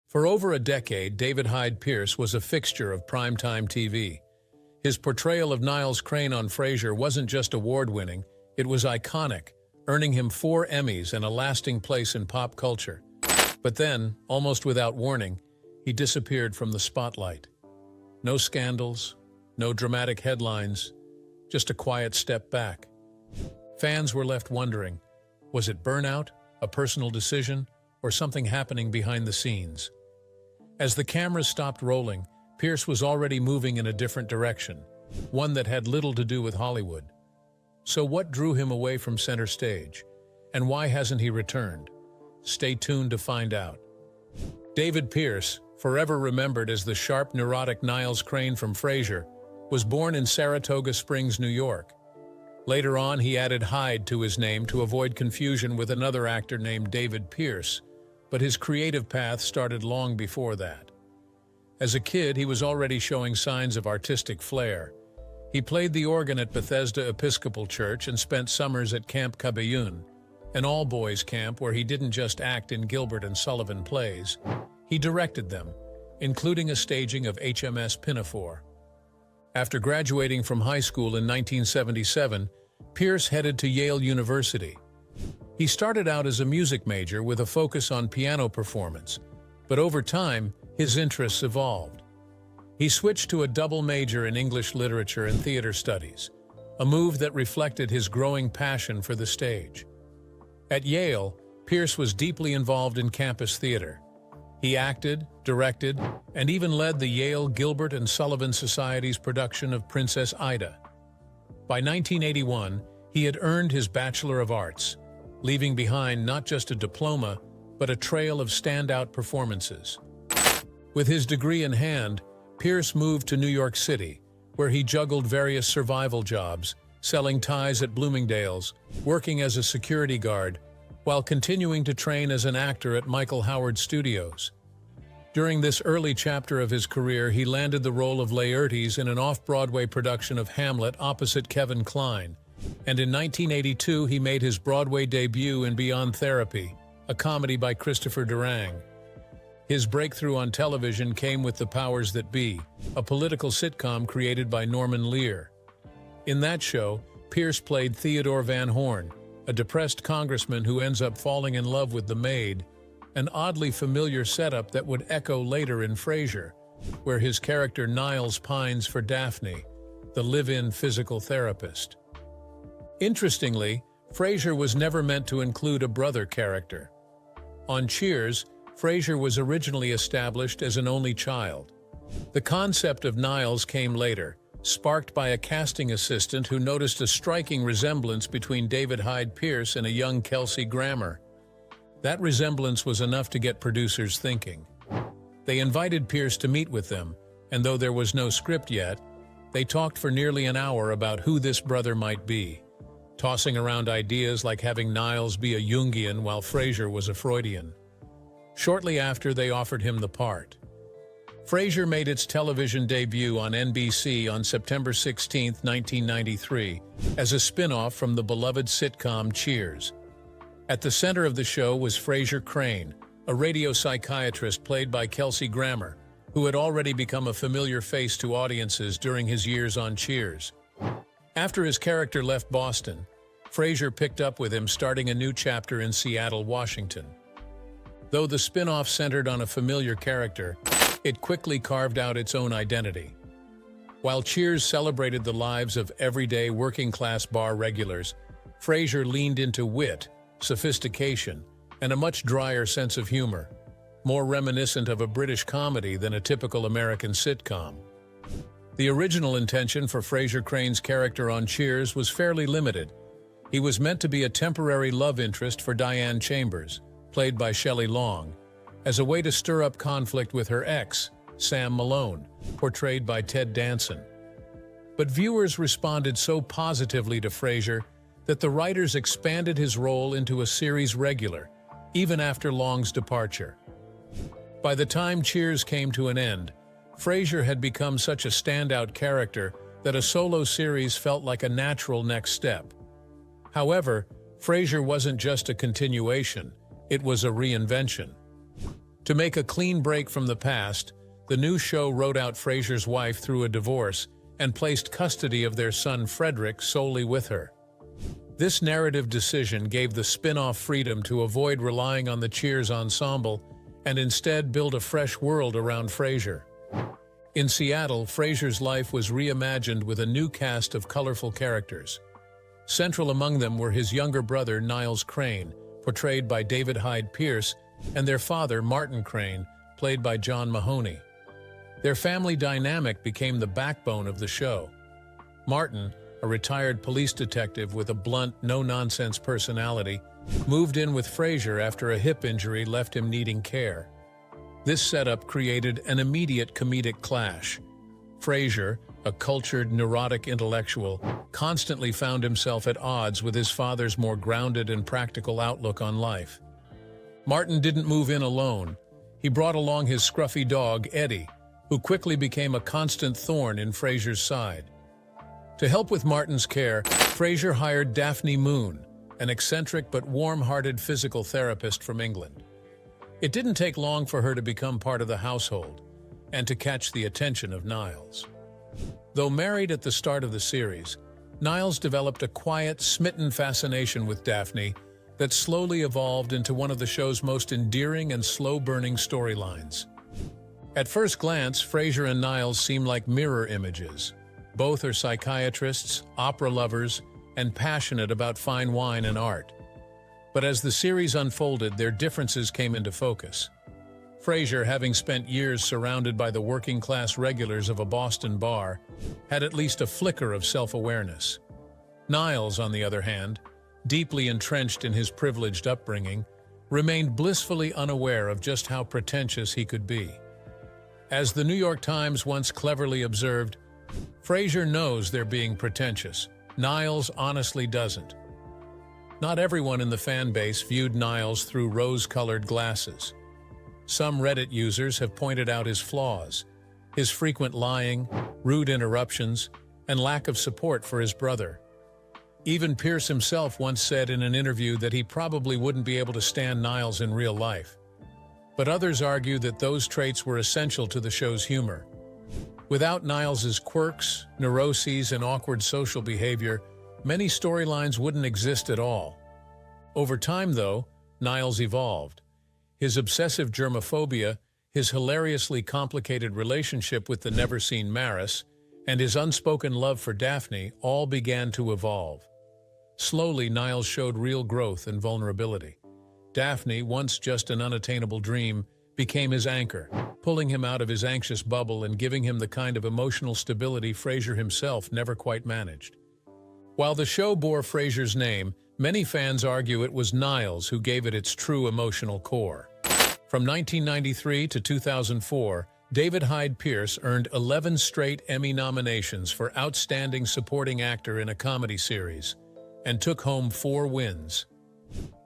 For over a decade, David Hyde Pierce was a fixture of primetime TV. His portrayal of Niles Crane on Frasier wasn't just award-winning, it was iconic, earning him 4 Emmys and a lasting place in pop culture. But then, almost without warning, he disappeared from the spotlight. No scandals, no dramatic headlines, just a quiet step back. Fans were left wondering, was it burnout, a personal decision, or something happening behind the scenes? As the cameras stopped rolling, Pierce was already moving in a different direction, one that had little to do with Hollywood. So what drew him away from center stage? And why hasn't he returned? Stay tuned to find out. David Pierce, forever remembered as the sharp, neurotic Niles Crane from Frasier, was born in Saratoga Springs, New York. Later on, he added Hyde to his name to avoid confusion with another actor named David Pierce, but his creative path started long before that. As a kid, he was already showing signs of artistic flair. He played the organ at Bethesda Episcopal Church and spent summers at Camp Cabellon, an all-boys camp where he didn't just act in Gilbert and Sullivan plays, he directed them, including a staging of HMS Pinafore. After graduating from high school in 1977, Pierce headed to Yale University. He started out as a music major with a focus on piano performance, but over time, his interests evolved. He switched to a double major in English literature and theater studies, a move that reflected his growing passion for the stage. At Yale, Pierce was deeply involved in campus theater. He acted, directed, and even led the Yale Gilbert and Sullivan Society's production of Princess Ida. By 1981, he had earned his Bachelor of Arts, leaving behind not just a diploma, but a trail of standout performances. With his degree in hand, Pierce moved to New York City, where he juggled various survival jobs, selling ties at Bloomingdale's, working as a security guard, while continuing to train as an actor at Michael Howard Studios. During this early chapter of his career, he landed the role of Laertes in an off-Broadway production of Hamlet opposite Kevin Kline, and in 1982 he made his Broadway debut in Beyond Therapy, a comedy by Christopher Durang. His breakthrough on television came with The Powers That Be, a political sitcom created by Norman Lear. In that show, Pierce played Theodore Van Horn, a depressed congressman who ends up falling in love with the maid, an oddly familiar setup that would echo later in Frasier, where his character Niles pines for Daphne, the live-in physical therapist. Interestingly, Frasier was never meant to include a brother character. On Cheers, Frasier was originally established as an only child. The concept of Niles came later, sparked by a casting assistant who noticed a striking resemblance between David Hyde Pierce and a young Kelsey Grammer. That resemblance was enough to get producers thinking. They invited Pierce to meet with them, and though there was no script yet, they talked for nearly an hour about who this brother might be, tossing around ideas like having Niles be a Jungian while Frasier was a Freudian. Shortly after, they offered him the part. Frasier made its television debut on NBC on September 16, 1993, as a spin-off from the beloved sitcom Cheers. At the center of the show was Frasier Crane, a radio psychiatrist played by Kelsey Grammer, who had already become a familiar face to audiences during his years on Cheers. After his character left Boston, Frasier picked up with him, starting a new chapter in Seattle, Washington. Though the spin-off centered on a familiar character, it quickly carved out its own identity. While Cheers celebrated the lives of everyday working-class bar regulars, Frasier leaned into wit, sophistication, and a much drier sense of humor, more reminiscent of a British comedy than a typical American sitcom. The original intention for Frasier Crane's character on Cheers was fairly limited. He was meant to be a temporary love interest for Diane Chambers, played by Shelley Long, as a way to stir up conflict with her ex, Sam Malone, portrayed by Ted Danson. But viewers responded so positively to Frasier that the writers expanded his role into a series regular, even after Long's departure. By the time Cheers came to an end, Frasier had become such a standout character that a solo series felt like a natural next step. However, Frasier wasn't just a continuation, it was a reinvention. To make a clean break from the past, the new show wrote out Frasier's wife through a divorce and placed custody of their son Frederick solely with her. This narrative decision gave the spin-off freedom to avoid relying on the Cheers ensemble and instead build a fresh world around Frasier. In Seattle, Frasier's life was reimagined with a new cast of colorful characters. Central among them were his younger brother Niles Crane, portrayed by David Hyde Pierce, and their father Martin Crane, played by John Mahoney. Their family dynamic became the backbone of the show. Martin, a retired police detective with a blunt, no-nonsense personality, moved in with Frasier after a hip injury left him needing care. This setup created an immediate comedic clash. Frasier, a cultured, neurotic intellectual, constantly found himself at odds with his father's more grounded and practical outlook on life. Martin didn't move in alone. He brought along his scruffy dog, Eddie, who quickly became a constant thorn in Frasier's side. To help with Martin's care, Frasier hired Daphne Moon, an eccentric but warm-hearted physical therapist from England. It didn't take long for her to become part of the household and to catch the attention of Niles. Though married at the start of the series, Niles developed a quiet, smitten fascination with Daphne that slowly evolved into one of the show's most endearing and slow-burning storylines. At first glance, Frasier and Niles seem like mirror images. Both are psychiatrists, opera lovers, and passionate about fine wine and art. But as the series unfolded, their differences came into focus. Frasier, having spent years surrounded by the working-class regulars of a Boston bar, had at least a flicker of self-awareness. Niles, on the other hand, deeply entrenched in his privileged upbringing, remained blissfully unaware of just how pretentious he could be. As the New York Times once cleverly observed, Frasier knows they're being pretentious. Niles honestly doesn't. Not everyone in the fan base viewed Niles through rose-colored glasses. Some Reddit users have pointed out his flaws, his frequent lying, rude interruptions, and lack of support for his brother. Even Pierce himself once said in an interview that he probably wouldn't be able to stand Niles in real life. But others argue that those traits were essential to the show's humor. Without Niles's quirks, neuroses, and awkward social behavior, many storylines wouldn't exist at all. Over time, though, Niles evolved. His obsessive germophobia, his hilariously complicated relationship with the never-seen Maris, and his unspoken love for Daphne all began to evolve. Slowly, Niles showed real growth and vulnerability. Daphne, once just an unattainable dream, became his anchor, pulling him out of his anxious bubble and giving him the kind of emotional stability Frasier himself never quite managed. While the show bore Frasier's name, many fans argue it was Niles who gave it its true emotional core. From 1993 to 2004, David Hyde Pierce earned 11 straight Emmy nominations for Outstanding Supporting Actor in a Comedy Series, and took home 4 wins.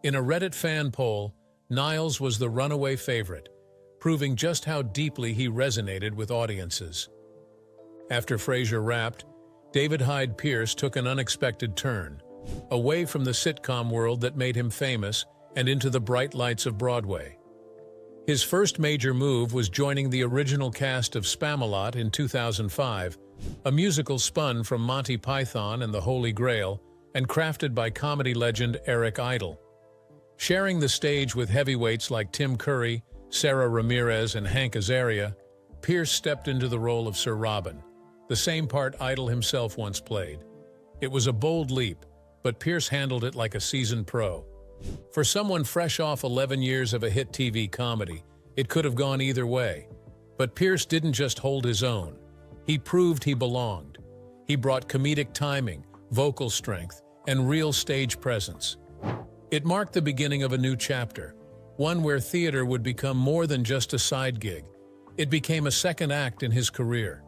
In a Reddit fan poll, Niles was the runaway favorite, proving just how deeply he resonated with audiences. After Frasier wrapped, David Hyde Pierce took an unexpected turn, away from the sitcom world that made him famous and into the bright lights of Broadway. His first major move was joining the original cast of Spamalot in 2005, a musical spun from Monty Python and the Holy Grail and crafted by comedy legend Eric Idle. Sharing the stage with heavyweights like Tim Curry, Sarah Ramirez, and Hank Azaria, Pierce stepped into the role of Sir Robin, the same part Idle himself once played. It was a bold leap, but Pierce handled it like a seasoned pro. For someone fresh off 11 years of a hit TV comedy, it could have gone either way. But Pierce didn't just hold his own. He proved he belonged. He brought comedic timing, vocal strength, and real stage presence. It marked the beginning of a new chapter, one where theater would become more than just a side gig. It became a second act in his career.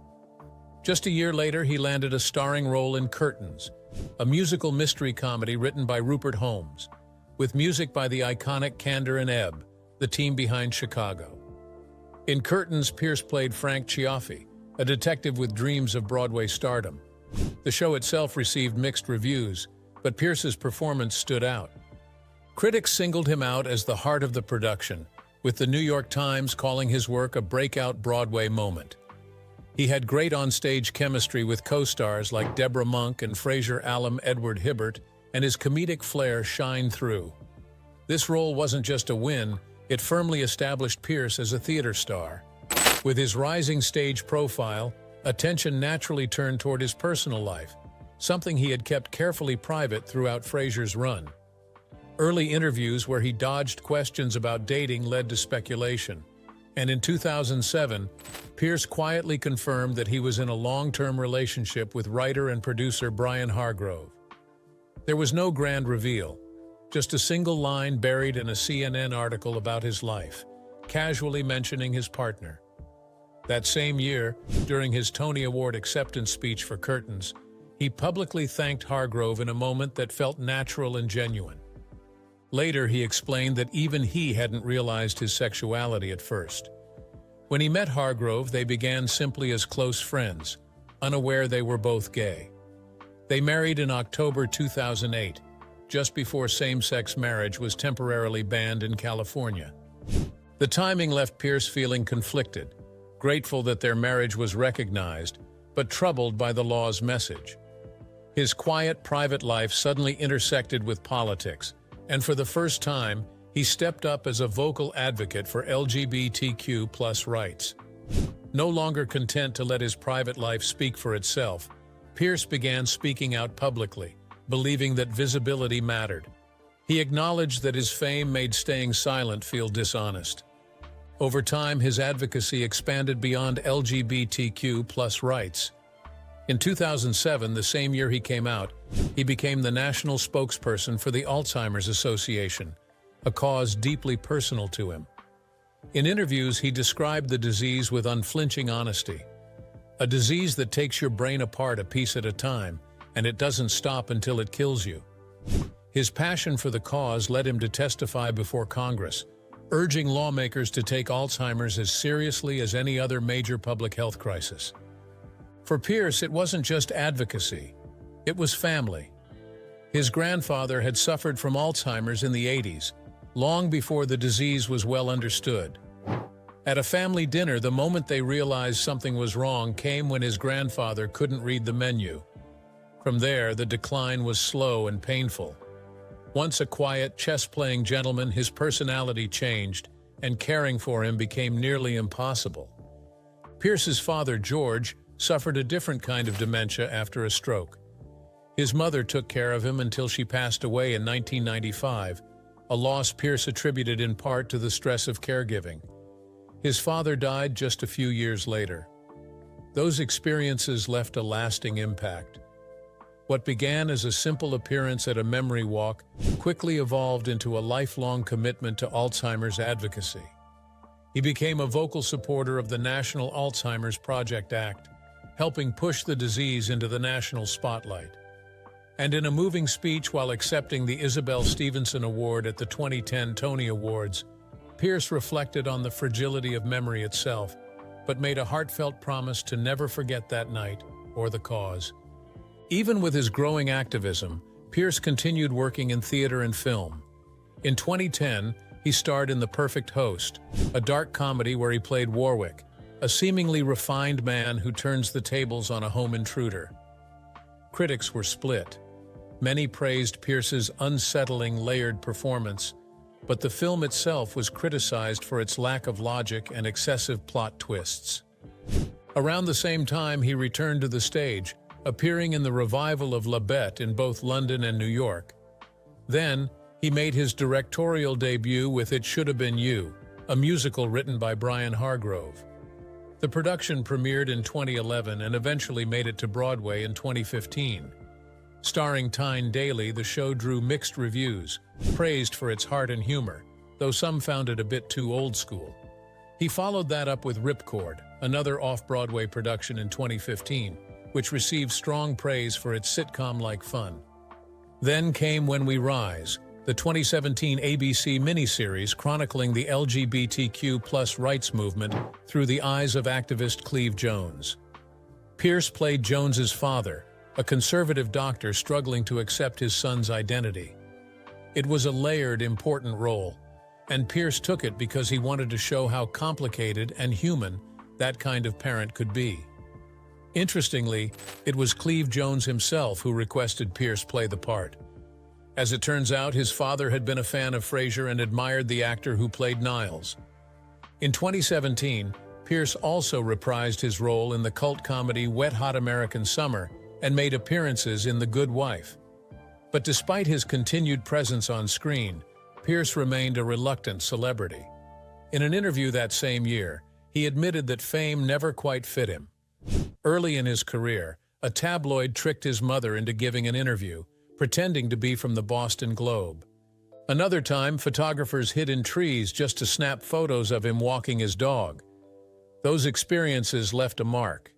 Just a year later, he landed a starring role in Curtains, a musical mystery comedy written by Rupert Holmes, with music by the iconic Kander and Ebb, the team behind Chicago. In Curtains, Pierce played Frank Ciaffi, a detective with dreams of Broadway stardom. The show itself received mixed reviews, but Pierce's performance stood out. Critics singled him out as the heart of the production, with the New York Times calling his work a breakout Broadway moment. He had great on-stage chemistry with co-stars like Deborah Monk and Frasier alum Edward Hibbert, and his comedic flair shined through. This role wasn't just a win, it firmly established Pierce as a theater star. With his rising stage profile, attention naturally turned toward his personal life, something he had kept carefully private throughout Frasier's run. Early interviews where he dodged questions about dating led to speculation, and in 2007, Pierce quietly confirmed that he was in a long-term relationship with writer and producer Brian Hargrove. There was no grand reveal, just a single line buried in a CNN article about his life, casually mentioning his partner. That same year, during his Tony Award acceptance speech for Curtains, he publicly thanked Hargrove in a moment that felt natural and genuine. Later, he explained that even he hadn't realized his sexuality at first. When he met Hargrove, they began simply as close friends, unaware they were both gay. They married in October 2008, just before same-sex marriage was temporarily banned in California. The timing left Pierce feeling conflicted, grateful that their marriage was recognized, but troubled by the law's message. His quiet, private life suddenly intersected with politics, and for the first time, he stepped up as a vocal advocate for LGBTQ+ rights. No longer content to let his private life speak for itself, Pierce began speaking out publicly, believing that visibility mattered. He acknowledged that his fame made staying silent feel dishonest. Over time, his advocacy expanded beyond LGBTQ+ rights. In 2007, the same year he came out, he became the national spokesperson for the Alzheimer's Association, a cause deeply personal to him. In interviews, he described the disease with unflinching honesty. A disease that takes your brain apart a piece at a time, and it doesn't stop until it kills you. His passion for the cause led him to testify before Congress, urging lawmakers to take Alzheimer's as seriously as any other major public health crisis. For Pierce, it wasn't just advocacy, it was family. His grandfather had suffered from Alzheimer's in the 80s, long before the disease was well understood. At a family dinner, the moment they realized something was wrong came when his grandfather couldn't read the menu. From there, the decline was slow and painful. Once a quiet, chess-playing gentleman, his personality changed, and caring for him became nearly impossible. Pierce's father, George, suffered a different kind of dementia after a stroke. His mother took care of him until she passed away in 1995, a loss Pierce attributed in part to the stress of caregiving. His father died just a few years later. Those experiences left a lasting impact. What began as a simple appearance at a memory walk quickly evolved into a lifelong commitment to Alzheimer's advocacy. He became a vocal supporter of the National Alzheimer's Project Act, helping push the disease into the national spotlight. And in a moving speech while accepting the Isabel Stevenson Award at the 2010 Tony Awards, Pierce reflected on the fragility of memory itself, but made a heartfelt promise to never forget that night or the cause. Even with his growing activism, Pierce continued working in theater and film. In 2010, he starred in The Perfect Host, a dark comedy where he played Warwick, a seemingly refined man who turns the tables on a home intruder. Critics were split. Many praised Pierce's unsettling, layered performance, but the film itself was criticized for its lack of logic and excessive plot twists. Around the same time, he returned to the stage, appearing in the revival of La Bête in both London and New York. Then, he made his directorial debut with It Should Have Been You, a musical written by Brian Hargrove. The production premiered in 2011 and eventually made it to Broadway in 2015. Starring Tyne Daly, the show drew mixed reviews, praised for its heart and humor, though some found it a bit too old school. He followed that up with Ripcord, another off-Broadway production in 2015, which received strong praise for its sitcom-like fun. Then came When We Rise, the 2017 ABC miniseries chronicling the LGBTQ+ rights movement through the eyes of activist Cleve Jones. Pierce played Jones's father, a conservative doctor struggling to accept his son's identity. It was a layered, important role, and Pierce took it because he wanted to show how complicated and human that kind of parent could be. Interestingly, it was Cleve Jones himself who requested Pierce play the part. As it turns out, his father had been a fan of Frasier and admired the actor who played Niles. In 2017, Pierce also reprised his role in the cult comedy Wet Hot American Summer and made appearances in The Good Wife. But despite his continued presence on screen, Pierce remained a reluctant celebrity. In an interview that same year, he admitted that fame never quite fit him. Early in his career, a tabloid tricked his mother into giving an interview, pretending to be from the Boston Globe. Another time, photographers hid in trees just to snap photos of him walking his dog. Those experiences left a mark.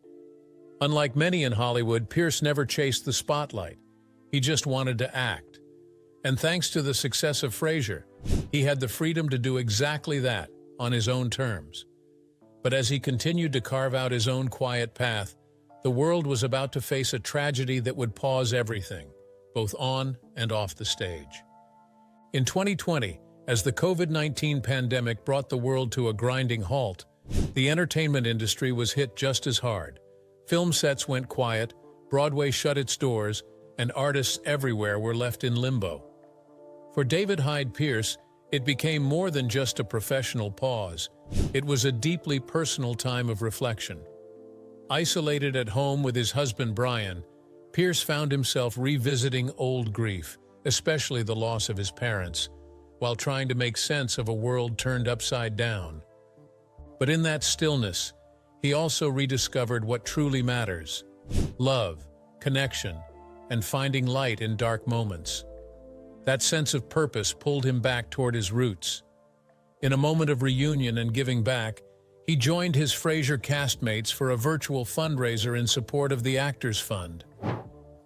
Unlike many in Hollywood, Pierce never chased the spotlight. He just wanted to act. And thanks to the success of Frasier, he had the freedom to do exactly that on his own terms. But as he continued to carve out his own quiet path, the world was about to face a tragedy that would pause everything, both on and off the stage. In 2020, as the COVID-19 pandemic brought the world to a grinding halt, the entertainment industry was hit just as hard. Film sets went quiet, Broadway shut its doors, and artists everywhere were left in limbo. For David Hyde Pierce, it became more than just a professional pause. It was a deeply personal time of reflection. Isolated at home with his husband Brian, Pierce found himself revisiting old grief, especially the loss of his parents, while trying to make sense of a world turned upside down. But in that stillness, he also rediscovered what truly matters: love, connection, and finding light in dark moments. That sense of purpose pulled him back toward his roots. In a moment of reunion and giving back, he joined his Frasier castmates for a virtual fundraiser in support of the Actors Fund.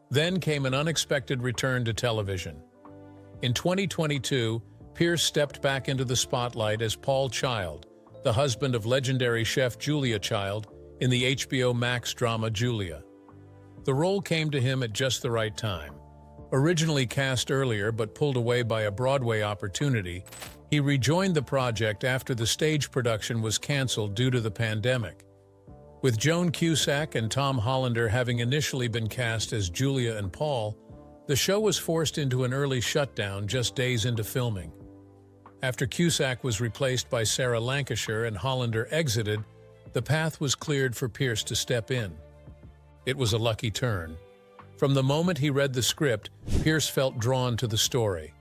Then came an unexpected return to television. In 2022, Pierce stepped back into the spotlight as Paul Child, the husband of legendary chef Julia Child, in the HBO Max drama Julia. The role came to him at just the right time. Originally cast earlier but pulled away by a Broadway opportunity, he rejoined the project after the stage production was canceled due to the pandemic. With Joan Cusack and Tom Hollander having initially been cast as Julia and Paul, the show was forced into an early shutdown just days into filming. After Cusack was replaced by Sarah Lancashire and Hollander exited, the path was cleared for Pierce to step in. It was a lucky turn. From the moment he read the script, Pierce felt drawn to the story.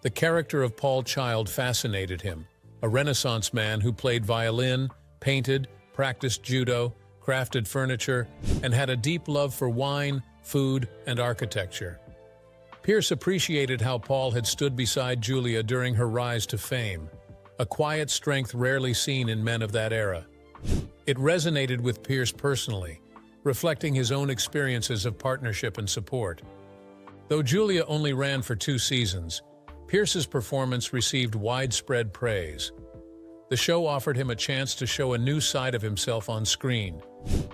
The character of Paul Child fascinated him, a Renaissance man who played violin, painted, practiced judo, crafted furniture, and had a deep love for wine, food, and architecture. Pierce appreciated how Paul had stood beside Julia during her rise to fame, a quiet strength rarely seen in men of that era. It resonated with Pierce personally, reflecting his own experiences of partnership and support. Though Julia only ran for 2 seasons, Pierce's performance received widespread praise. The show offered him a chance to show a new side of himself on screen,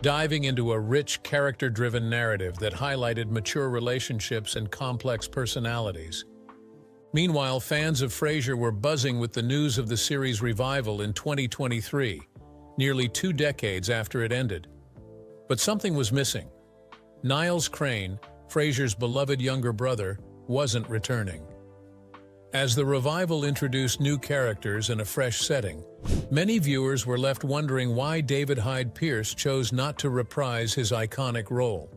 diving into a rich, character-driven narrative that highlighted mature relationships and complex personalities. Meanwhile, fans of Frasier were buzzing with the news of the series' revival in 2023, nearly 2 decades after it ended. But something was missing. Niles Crane, Frasier's beloved younger brother, wasn't returning. As the revival introduced new characters in a fresh setting, many viewers were left wondering why David Hyde Pierce chose not to reprise his iconic role.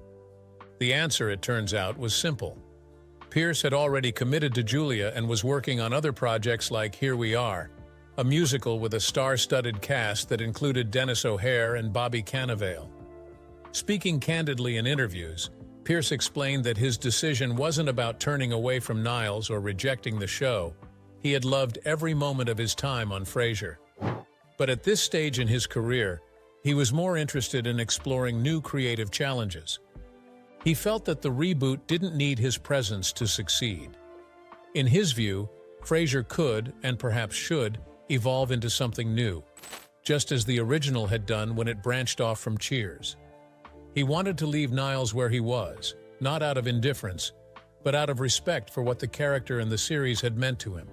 The answer, it turns out, was simple. Pierce had already committed to Julia and was working on other projects like Here We Are, a musical with a star-studded cast that included Dennis O'Hare and Bobby Cannavale. Speaking candidly in interviews, Pierce explained that his decision wasn't about turning away from Niles or rejecting the show. He had loved every moment of his time on Frasier. But at this stage in his career, he was more interested in exploring new creative challenges. He felt that the reboot didn't need his presence to succeed. In his view, Frasier could, and perhaps should, evolve into something new, just as the original had done when it branched off from Cheers. He wanted to leave Niles where he was, not out of indifference, but out of respect for what the character and the series had meant to him.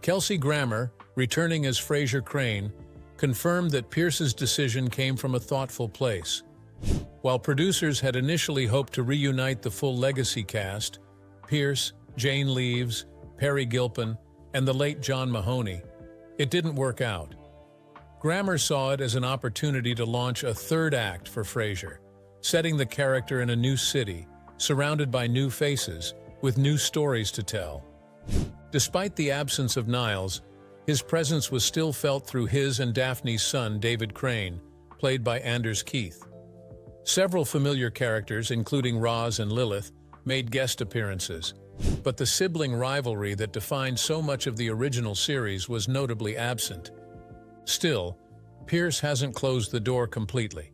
Kelsey Grammer, returning as Frasier Crane, confirmed that Pierce's decision came from a thoughtful place. While producers had initially hoped to reunite the full Legacy cast, Pierce, Jane Leeves, Perry Gilpin, and the late John Mahoney, it didn't work out. Grammer saw it as an opportunity to launch a third act for Frasier, setting the character in a new city, surrounded by new faces, with new stories to tell. Despite the absence of Niles, his presence was still felt through his and Daphne's son, David Crane, played by Anders Keith. Several familiar characters, including Roz and Lilith, made guest appearances, but the sibling rivalry that defined so much of the original series was notably absent. Still, Pierce hasn't closed the door completely.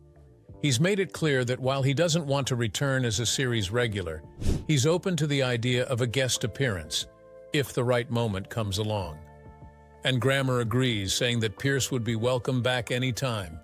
He's made it clear that while he doesn't want to return as a series regular, he's open to the idea of a guest appearance, if the right moment comes along. And Grammer agrees, saying that Pierce would be welcome back anytime.